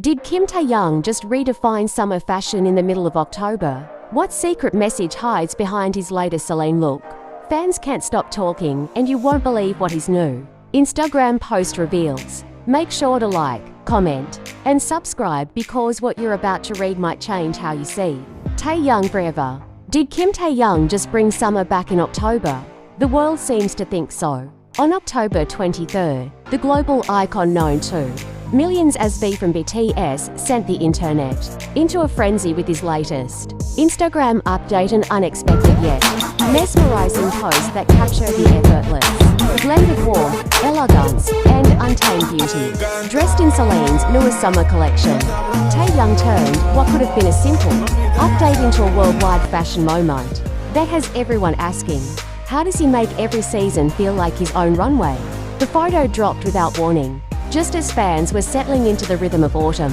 Did Kim Taehyung just redefine summer fashion in the middle of October? What secret message hides behind his latest Celine look? Fans can't stop talking, and you won't believe what his new Instagram post reveals. Make sure to like, comment, and subscribe because what you're about to read might change how you see Taehyung forever. Did Kim Taehyung just bring summer back in October? The world seems to think so. On October 23rd, the global icon known to millions as V from BTS sent the internet into a frenzy with his latest Instagram update, an unexpected yet mesmerizing post that captured the effortless blend of warmth, elegance, and untamed beauty. Dressed in Celine's newest summer collection, Taehyung turned what could have been a simple update into a worldwide fashion moment that has everyone asking, how does he make every season feel like his own runway? The photo dropped without warning, just as fans were settling into the rhythm of autumn.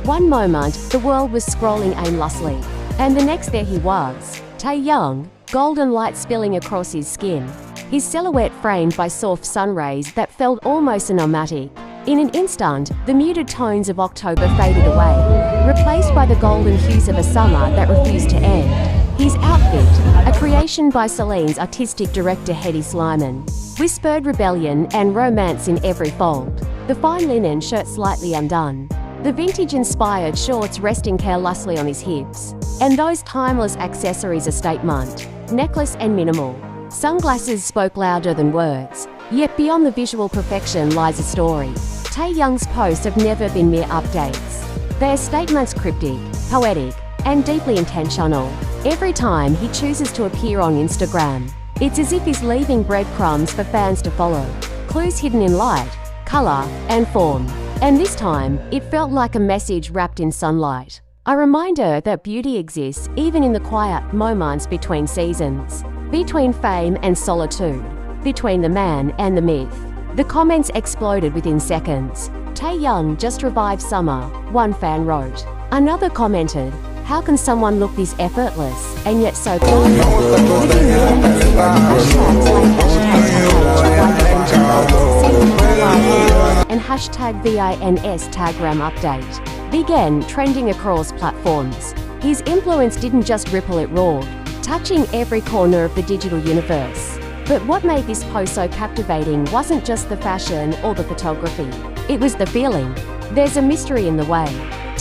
One moment, the world was scrolling aimlessly, and the next there he was, Taehyung, golden light spilling across his skin, his silhouette framed by soft sun rays that felt almost cinematic. In an instant, the muted tones of October faded away, replaced by the golden hues of a summer that refused to end. His outfit, a creation by Celine's artistic director Celine, whispered rebellion and romance in every fold. The fine linen shirt slightly undone, the vintage-inspired shorts resting carelessly on his hips, and those timeless accessories a statement, necklace and minimal. Sunglasses spoke louder than words, yet beyond the visual perfection lies a story. Taehyung's posts have never been mere updates. They are statements cryptic, poetic, and deeply intentional. Every time he chooses to appear on Instagram, it's as if he's leaving breadcrumbs for fans to follow, clues hidden in light, color, and form. And this time, it felt like a message wrapped in sunlight. A reminder that beauty exists even in the quiet moments between seasons, between fame and solitude, between the man and the myth. The comments exploded within seconds. Taehyung just revived summer, one fan wrote. Another commented, how can someone look this effortless and yet so calm? Within minutes, hashtags like and hashtag VINS Tagram update began trending across platforms. His influence didn't just ripple, it roared, touching every corner of the digital universe. But what made this post so captivating wasn't just the fashion or the photography. It was the feeling. There's a mystery in the way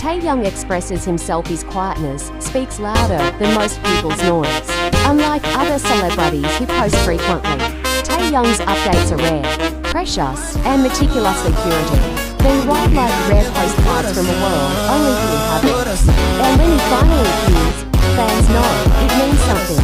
Taehyung expresses himself. His quietness speaks louder than most people's noise. Unlike other celebrities who post frequently, Taehyung's updates are rare, precious, and meticulously curated. They arrive like rare postcards from a world only he inhabits. And when he finally appears, fans know it means something.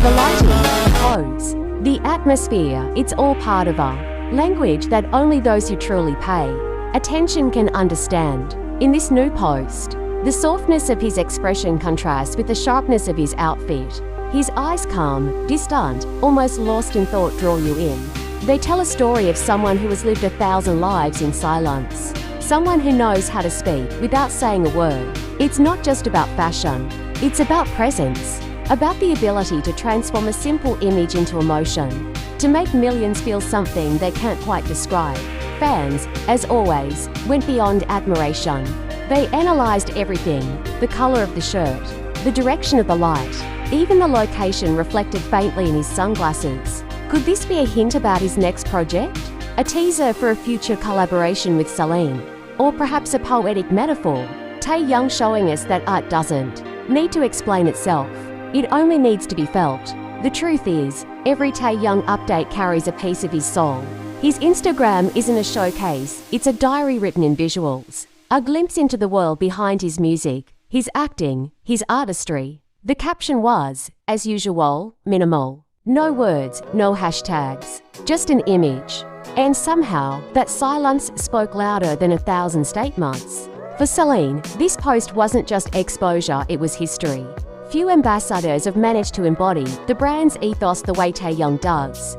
The lighting, the pose, the atmosphere, it's all part of a language that only those who truly pay attention can understand. In this new post, the softness of his expression contrasts with the sharpness of his outfit. His eyes calm, distant, almost lost in thought draw you in. They tell a story of someone who has lived 1,000 lives in silence. Someone who knows how to speak without saying a word. It's not just about fashion, it's about presence, about the ability to transform a simple image into emotion, to make millions feel something they can't quite describe. Fans, as always, went beyond admiration. They analyzed everything, the color of the shirt, the direction of the light, even the location reflected faintly in his sunglasses. Could this be a hint about his next project? A teaser for a future collaboration with Celine? Or perhaps a poetic metaphor? Taehyung showing us that art doesn't need to explain itself. It only needs to be felt. The truth is, every Taehyung update carries a piece of his soul. His Instagram isn't a showcase, it's a diary written in visuals. A glimpse into the world behind his music, his acting, his artistry. The caption was, as usual, minimal. No words, no hashtags, just an image. And somehow, that silence spoke louder than 1,000 statements. For Celine, this post wasn't just exposure, it was history. Few ambassadors have managed to embody the brand's ethos the way Taehyung does.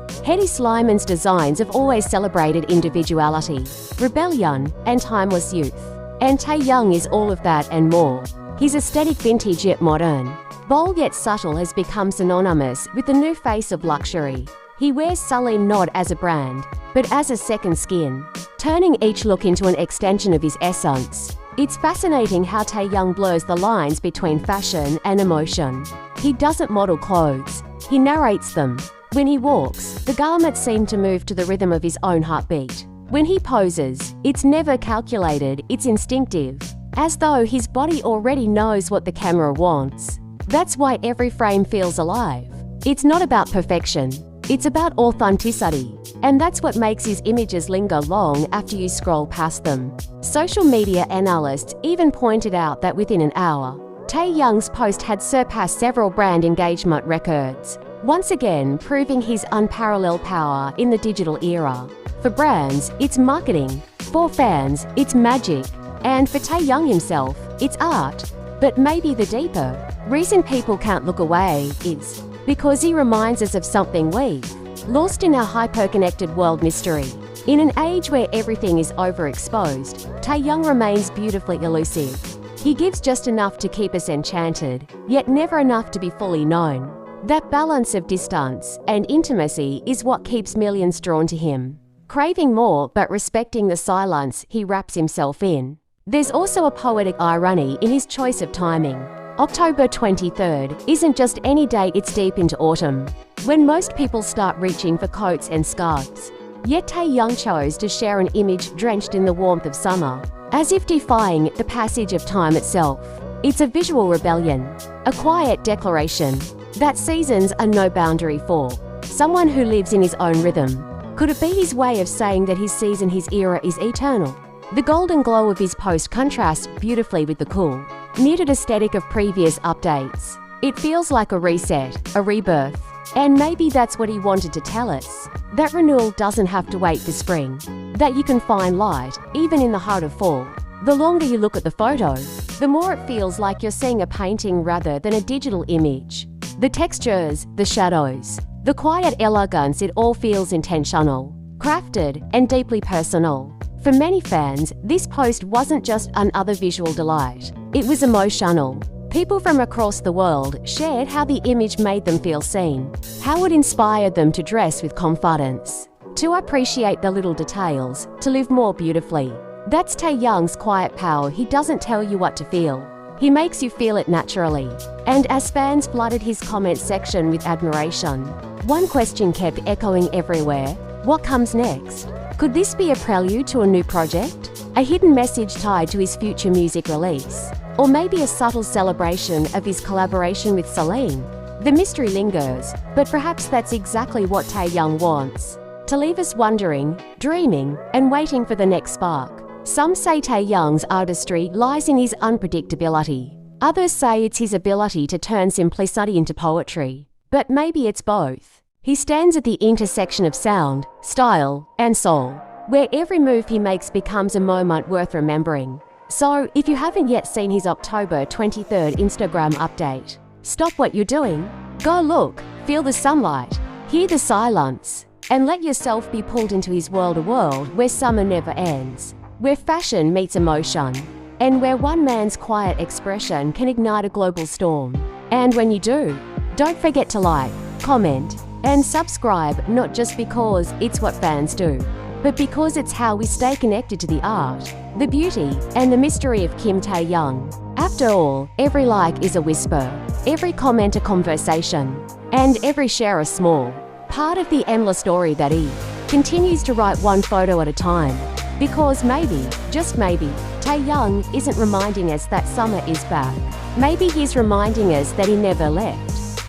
Celine designs have always celebrated individuality, rebellion, and timeless youth. And Taehyung is all of that and more. His aesthetic vintage yet modern, bold yet subtle has become synonymous with the new face of luxury. He wears Celine not as a brand, but as a second skin, turning each look into an extension of his essence. It's fascinating how Taehyung blurs the lines between fashion and emotion. He doesn't model clothes, he narrates them. When he walks, the garments seem to move to the rhythm of his own heartbeat. When he poses, it's never calculated, it's instinctive, as though his body already knows what the camera wants. That's why every frame feels alive. It's not about perfection, it's about authenticity. And that's what makes his images linger long after you scroll past them. Social media analysts even pointed out that within an hour, Taehyung's post had surpassed several brand engagement records, once again proving his unparalleled power in the digital era. For brands, it's marketing. For fans, it's magic. And for Taehyung himself, it's art. But maybe the deeper reason people can't look away is because he reminds us of something we've lost in our hyper-connected world: mystery. In an age where everything is overexposed, Taehyung remains beautifully elusive. He gives just enough to keep us enchanted, yet never enough to be fully known. That balance of distance and intimacy is what keeps millions drawn to him, craving more but respecting the silence he wraps himself in. There's also a poetic irony in his choice of timing. October 23rd isn't just any date, it's deep into autumn, when most people start reaching for coats and scarves. Yet Taehyung chose to share an image drenched in the warmth of summer, as if defying the passage of time itself. It's a visual rebellion, a quiet declaration that seasons are no boundary for someone who lives in his own rhythm. Could it be his way of saying that his season, his era is eternal? The golden glow of his post contrasts beautifully with the cool, muted aesthetic of previous updates. It feels like a reset, a rebirth. And maybe that's what he wanted to tell us. That renewal doesn't have to wait for spring. That you can find light, even in the heart of fall. The longer you look at the photo, the more it feels like you're seeing a painting rather than a digital image. The textures, the shadows, the quiet elegance, it all feels intentional, crafted, and deeply personal. For many fans, this post wasn't just another visual delight. It was emotional. People from across the world shared how the image made them feel seen, how it inspired them to dress with confidence, to appreciate the little details, to live more beautifully. That's Taehyung's quiet power. He doesn't tell you what to feel. He makes you feel it naturally. And as fans flooded his comment section with admiration, one question kept echoing everywhere: what comes next? Could this be a prelude to a new project? A hidden message tied to his future music release? Or maybe a subtle celebration of his collaboration with Celine? The mystery lingers, but perhaps that's exactly what Taehyung wants, to leave us wondering, dreaming, and waiting for the next spark. Some say Taehyung's artistry lies in his unpredictability. Others say it's his ability to turn simplicity into poetry. But maybe it's both. He stands at the intersection of sound, style, and soul, where every move he makes becomes a moment worth remembering. So, if you haven't yet seen his October 23rd Instagram update, stop what you're doing, go look, feel the sunlight, hear the silence, and let yourself be pulled into his world, a world where summer never ends, where fashion meets emotion, and where one man's quiet expression can ignite a global storm. And when you do, don't forget to like, comment, and subscribe, not just because it's what fans do, but because it's how we stay connected to the art, the beauty, and the mystery of Kim Taehyung. After all, every like is a whisper, every comment a conversation, and every share a small part of the endless story that he continues to write one photo at a time. Because maybe, just maybe, Taehyung isn't reminding us that summer is back. Maybe he's reminding us that he never left.